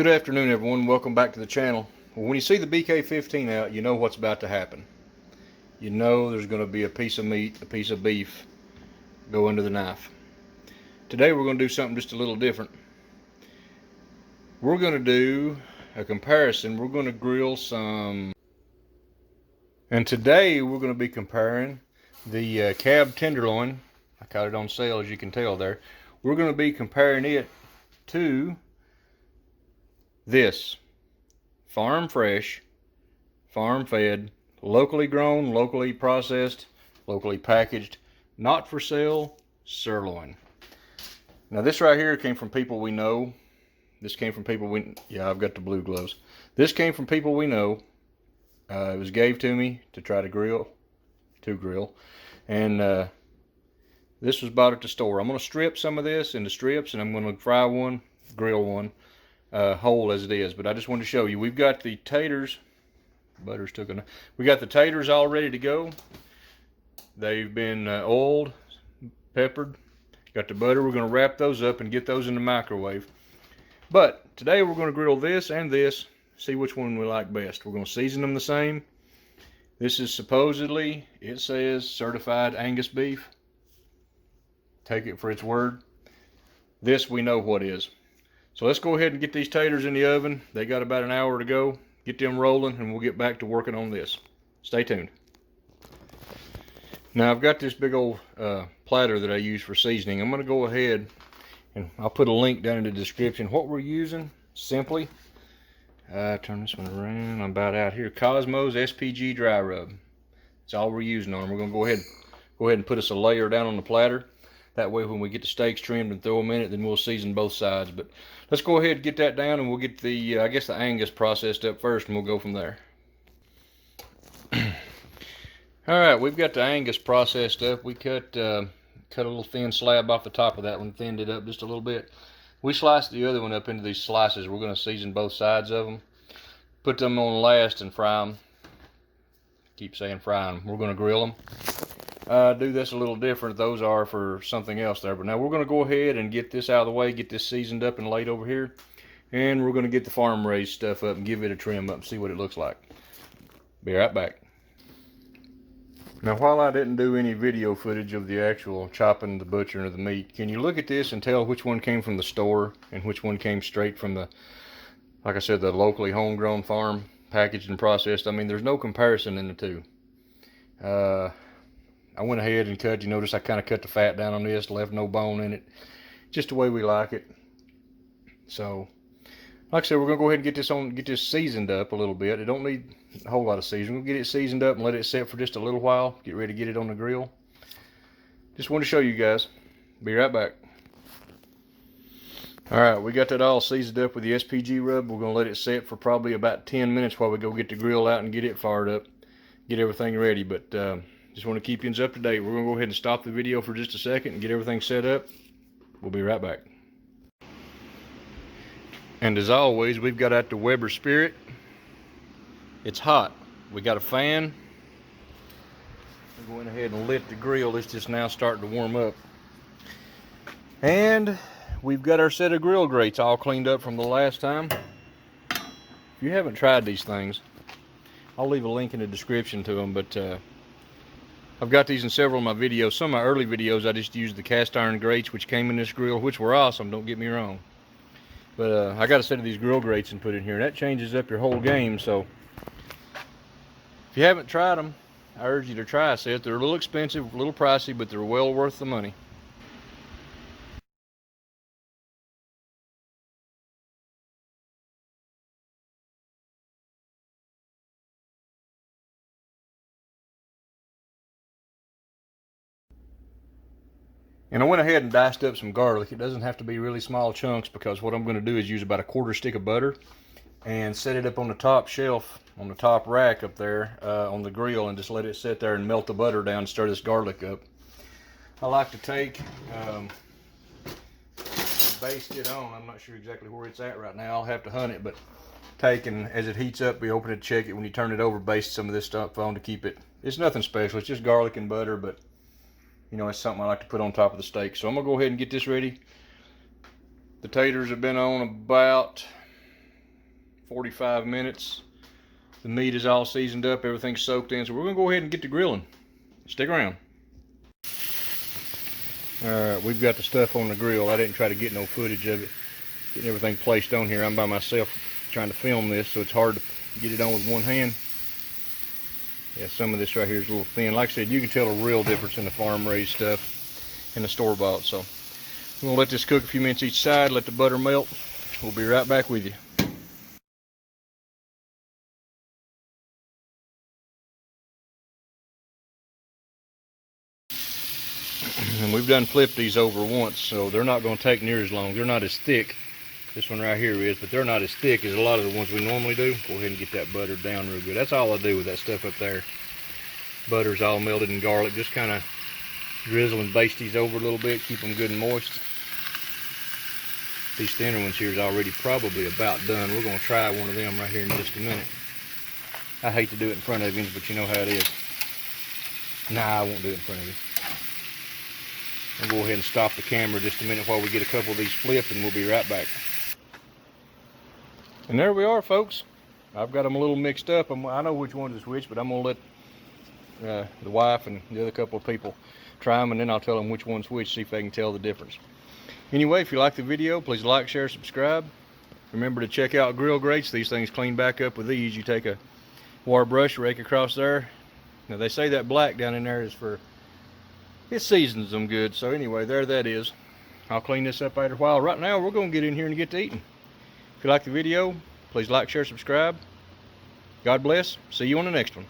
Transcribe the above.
Good afternoon, everyone. Welcome back to the channel. Well, when you see the BK15 out, you know what's about to happen. You know there's going to be a piece of meat, a piece of beef go into the knife. Today we're going to do something just a little different. We're going to do a comparison. We're going to grill some, and today we're going to be comparing the cab tenderloin. I caught it on sale, as you can tell there. We're going to be comparing it to this farm fresh, farm fed, locally grown, locally processed, locally packaged, not for sale sirloin. Now this right here came from people we know. This came from people yeah, I've got the blue gloves. This came from people we know. It was gave to me to try to grill, and this was bought at the store. I'm going to strip some of this into strips, and I'm going to fry one, grill one, whole as it is. But I just wanted to show you, we've got the taters. Butter's took a. We got the taters all ready to go. They've been oiled, peppered. Got the butter. We're going to wrap those up and get those in the microwave. But today we're going to grill this and this. See which one we like best. We're going to season them the same. This is supposedly, it says, certified Angus beef. Take it for its word. This we know what is. So let's go ahead and get these taters in the oven. They got about an hour to go. Get them rolling, and we'll get back to working on this. Stay tuned. Now I've got this big old platter that I use for seasoning. I'm going to go ahead and I'll put a link down in the description. What we're using, simply, turn this one around. I'm about out here. Cosmos SPG dry rub. That's all we're using on them. We're going to go ahead and put us a layer down on the platter. That way when we get the steaks trimmed and throw them in it, then we'll season both sides. But let's go ahead and get that down, and we'll get the, I guess the Angus processed up first, and we'll go from there. Alright, we've got the Angus processed up. We cut a little thin slab off the top of that one, thinned it up just a little bit. We sliced the other one up into these slices. We're going to season both sides of them. Put them on last and fry them. Keep saying fry them. We're going to grill them. Do this a little different. Those are for something else there. But now we're going to go ahead and get this out of the way, get this seasoned up and laid over here. And we're going to get the farm raised stuff up and give it a trim up and see what it looks like. Be right back. Now while I didn't do any video footage of the actual chopping, the butchering of the meat, can you look at this and tell which one came from the store and which one came straight from the, like I said, the locally homegrown farm, packaged and processed? I mean, there's no comparison in the two. I went ahead and cut, you notice I kind of cut the fat down on this, left no bone in it, just the way we like it. So, like I said, we're going to go ahead and get this seasoned up a little bit. It don't need a whole lot of seasoning. We'll get it seasoned up and let it sit for just a little while, get ready to get it on the grill. Just want to show you guys. Be right back. Alright, we got that all seasoned up with the SPG rub. We're going to let it sit for probably about 10 minutes while we go get the grill out and get it fired up, get everything ready. But just want to keep you up to date. We're going to go ahead and stop the video for just a second and get everything set up. We'll be right back. And as always, we've got out the Weber Spirit. It's hot. We got a fan. I'm going ahead and lit the grill. It's just now starting to warm up. And we've got our set of grill grates all cleaned up from the last time. If you haven't tried these things, I'll leave a link in the description to them, but I've got these in several of my videos. Some of my early videos I just used the cast iron grates which came in this grill, which were awesome, don't get me wrong. But I got a set of these grill grates and put in here. That changes up your whole game. So if you haven't tried them, I urge you to try a set. They're a little expensive, a little pricey, but they're well worth the money. And I went ahead and diced up some garlic. It doesn't have to be really small chunks, because what I'm going to do is use about a quarter stick of butter and set it up on the top shelf, on the top rack up there on the grill, and just let it sit there and melt the butter down and stir this garlic up. I like to take, baste it on. I'm not sure exactly where it's at right now. I'll have to hunt it, but take, and as it heats up, we open it, check it. When you turn it over, baste some of this stuff on to keep it. It's nothing special. It's just garlic and butter, but you know, it's something I like to put on top of the steak. So I'm going to go ahead and get this ready. The taters have been on about 45 minutes. The meat is all seasoned up, everything's soaked in, so we're gonna go ahead and get to grilling. Stick around. Alright, we've got the stuff on the grill. I didn't try to get no footage of it. Getting everything placed on here. I'm by myself trying to film this, so it's hard to get it on with one hand. Yeah, some of this right here is a little thin. Like I said, you can tell a real difference in the farm-raised stuff and the store-bought. So I'm gonna let this cook a few minutes each side, let the butter melt. We'll be right back with you. And we've done flipped these over once, so they're not going to take near as long. They're not as thick. This one right here is, but they're not as thick as a lot of the ones we normally do. Go ahead and get that butter down real good. That's all I do with that stuff up there. Butter's all melted in garlic. Just kind of drizzle and baste these over a little bit, keep them good and moist. These thinner ones here is already probably about done. We're going to try one of them right here in just a minute. I hate to do it in front of you, but you know how it is. Nah, I won't do it in front of you. I'll go ahead and stop the camera just a minute while we get a couple of these flipped, and we'll be right back. And there we are, folks. I've got them a little mixed up. I know which one is which, but I'm going to let the wife and the other couple of people try them, and then I'll tell them which one's which, see if they can tell the difference. Anyway, if you like the video, please like, share, subscribe. Remember to check out GrillGrates. These things clean back up with these. You take a wire brush, rake across there. Now, they say that black down in there is for... it seasons them good. So anyway, there that is. I'll clean this up after a while. Right now, we're going to get in here and get to eating. If you like the video, please like, share, subscribe. God bless. See you on the next one.